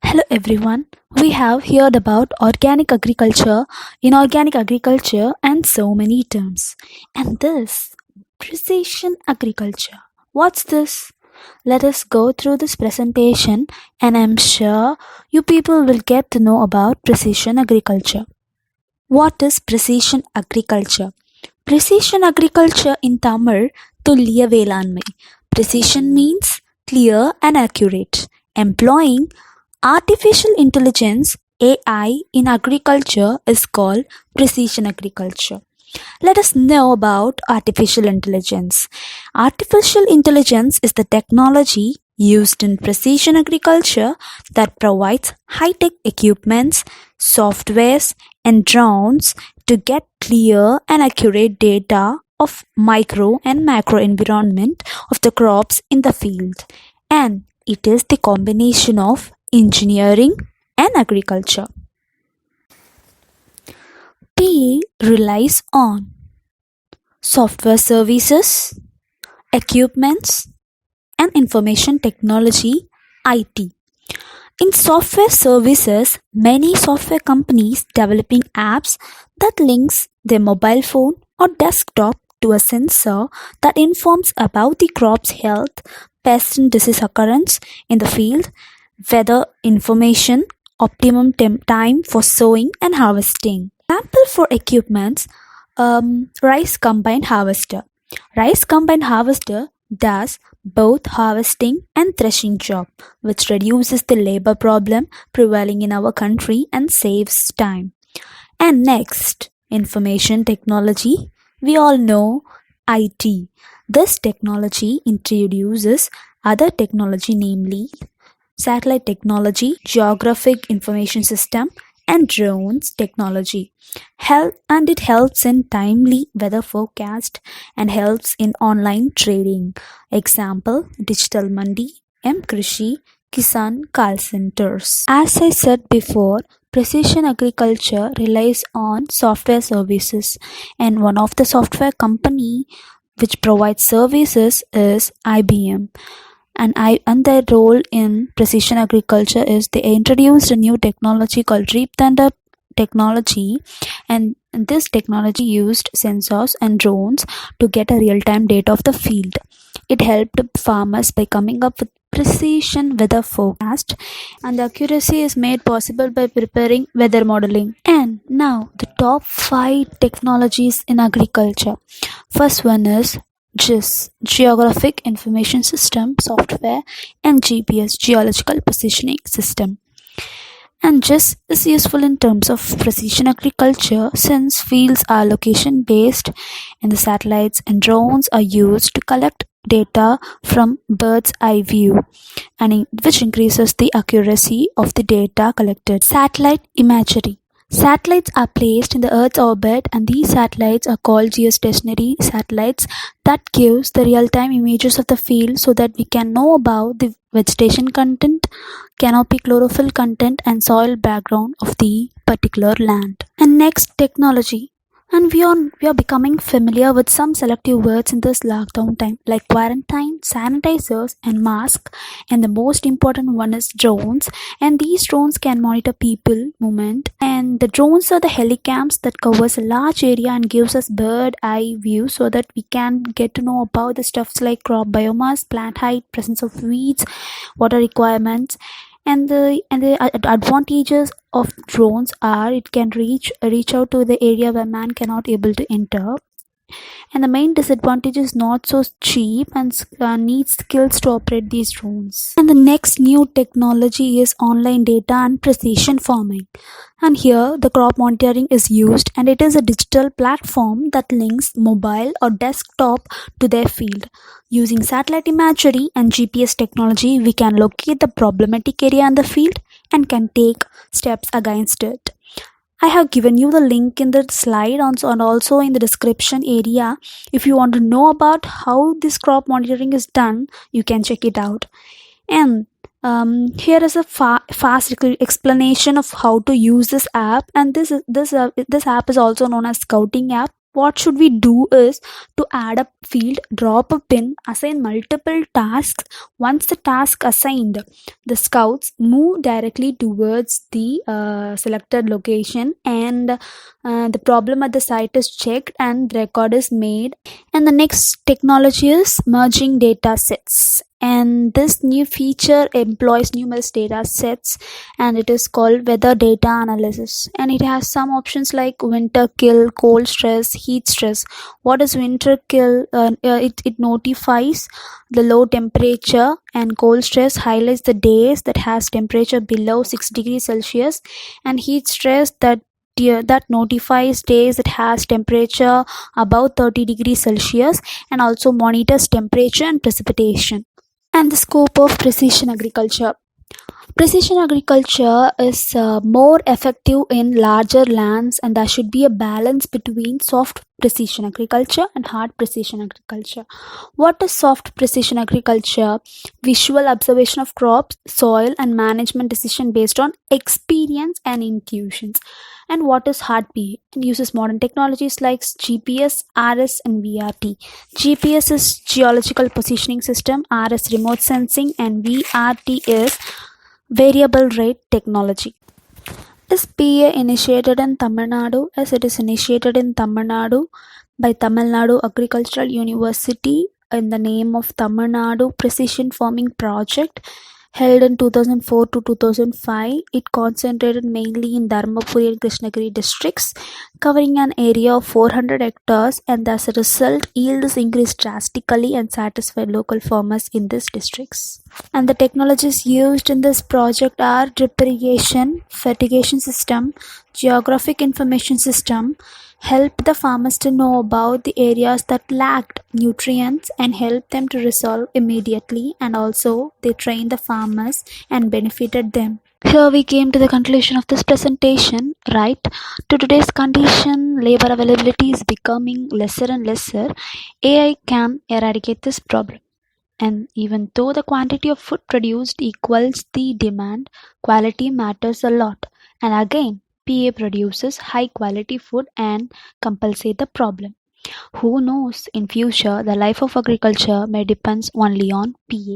Hello everyone. We have heard about organic agriculture, inorganic agriculture, and so many terms. And this precision agriculture. What's this? Let us go through this presentation, and I'm sure you people will get to know about precision agriculture. What is precision agriculture? Precision agriculture in Tamil, துல்லிய வேளாண்மை. Precision means clear and accurate. Employing artificial intelligence AI in agriculture is called precision agriculture. Let us know about artificial intelligence. Artificial intelligence is the technology used in precision agriculture that provides high-tech equipments, softwares, and drones to get clear and accurate data of micro and macro environment of the crops in the field. And it is the combination of engineering and agriculture. PE relies on software services, equipments, and information technology IT. In software services, many software companies developing apps that links their mobile phone or desktop to a sensor that informs about the crop's health, pest and disease occurrence in the field, weather information, optimum time for sowing and harvesting. Example for equipments, rice combine harvester. Rice combine harvester does both harvesting and threshing job, which reduces the labor problem prevailing in our country and saves time. And next, information technology. We all know IT. This technology introduces other technology, namely satellite technology, geographic information system, and drones technology. It helps in timely weather forecast and helps in online trading. Example, Digital Mandi, M-Krishi, Kisan call centers. As I said before, precision agriculture relies on software services, and one of the software company which provides services is IBM. And their role in precision agriculture is they introduced a new technology called Reap Thunder technology, and this technology used sensors and drones to get a real-time data of the field. It helped farmers by coming up with precision weather forecast, and the accuracy is made possible by preparing weather modeling. And now the top 5 technologies in agriculture. First one is GIS, Geographic Information System Software, and GPS, Geological Positioning System. And GIS is useful in terms of precision agriculture since fields are location based and the satellites and drones are used to collect data from bird's eye view, and which increases the accuracy of the data collected. Satellite imagery. Satellites are placed in the Earth's orbit, and these satellites are called geostationary satellites that gives the real-time images of the field so that we can know about the vegetation content, canopy chlorophyll content, and soil background of the particular land. And next, technology. And we are becoming familiar with some selective words in this lockdown time, like quarantine, sanitizers, and mask. And the most important one is drones. And these drones can monitor people movement. And the drones are the helicams that covers a large area and gives us bird eye view so that we can get to know about the stuffs like crop biomass, plant height, presence of weeds, water requirements. And the advantages of drones are it can reach out to the area where man cannot able to enter, and the main disadvantage is not so cheap and needs skills to operate these drones. And the next new technology is online data and precision farming, and here the crop monitoring is used, and it is a digital platform that links mobile or desktop to their field. Using satellite imagery and GPS technology, we can locate the problematic area in the field and can take steps against it. I have given you the link in the slide and also in the description area. If you want to know about how this crop monitoring is done, you can check it out. And here is a fast explanation of how to use this app. And this app is also known as Scouting app. what should we do is to add a field, drop a pin, assign multiple tasks. Once the task assigned, the scouts move directly towards the selected location, and the problem at the site is checked and record is made. And the next technology is merging data sets, and this new feature employs numerous data sets, and it is called weather data analysis, and it has some options like winter kill, cold stress, heat stress. What is winter kill? It notifies the low temperature, and cold stress highlights the days that has temperature below 6 degrees Celsius, and heat stress that notifies days that has temperature above 30 degrees Celsius, and also monitors temperature and precipitation. And the scope of precision agriculture. Precision agriculture is more effective in larger lands, and there should be a balance between soft precision agriculture and hard precision agriculture. What is soft precision agriculture? Visual observation of crops, soil, and management decision based on experience and intuitions. And what is hard PA? It uses modern technologies like GPS, RS, and VRT. GPS is geological positioning system, RS remote sensing, and VRT is variable rate technology. Is PA initiated in Tamil Nadu? As it is initiated in Tamil Nadu by Tamil Nadu Agricultural University in the name of Tamil Nadu Precision Farming Project, held in 2004 to 2005. It concentrated mainly in Dharmapuri and Krishnagiri districts, covering an area of 400 hectares, and as a result, yields increased drastically and satisfied local farmers in these districts. And the technologies used in this project are drip irrigation, fertigation system, geographic information system, help the farmers to know about the areas that lacked nutrients and help them to resolve immediately, and also they trained the farmers and benefited them. Here we came to the conclusion of this presentation, right? To today's condition, labor availability is becoming lesser and lesser. AI can eradicate this problem. And even though the quantity of food produced equals the demand, quality matters a lot. And again, PA produces high quality food and compensate the problem. Who knows, in future the life of agriculture may depend only on PA.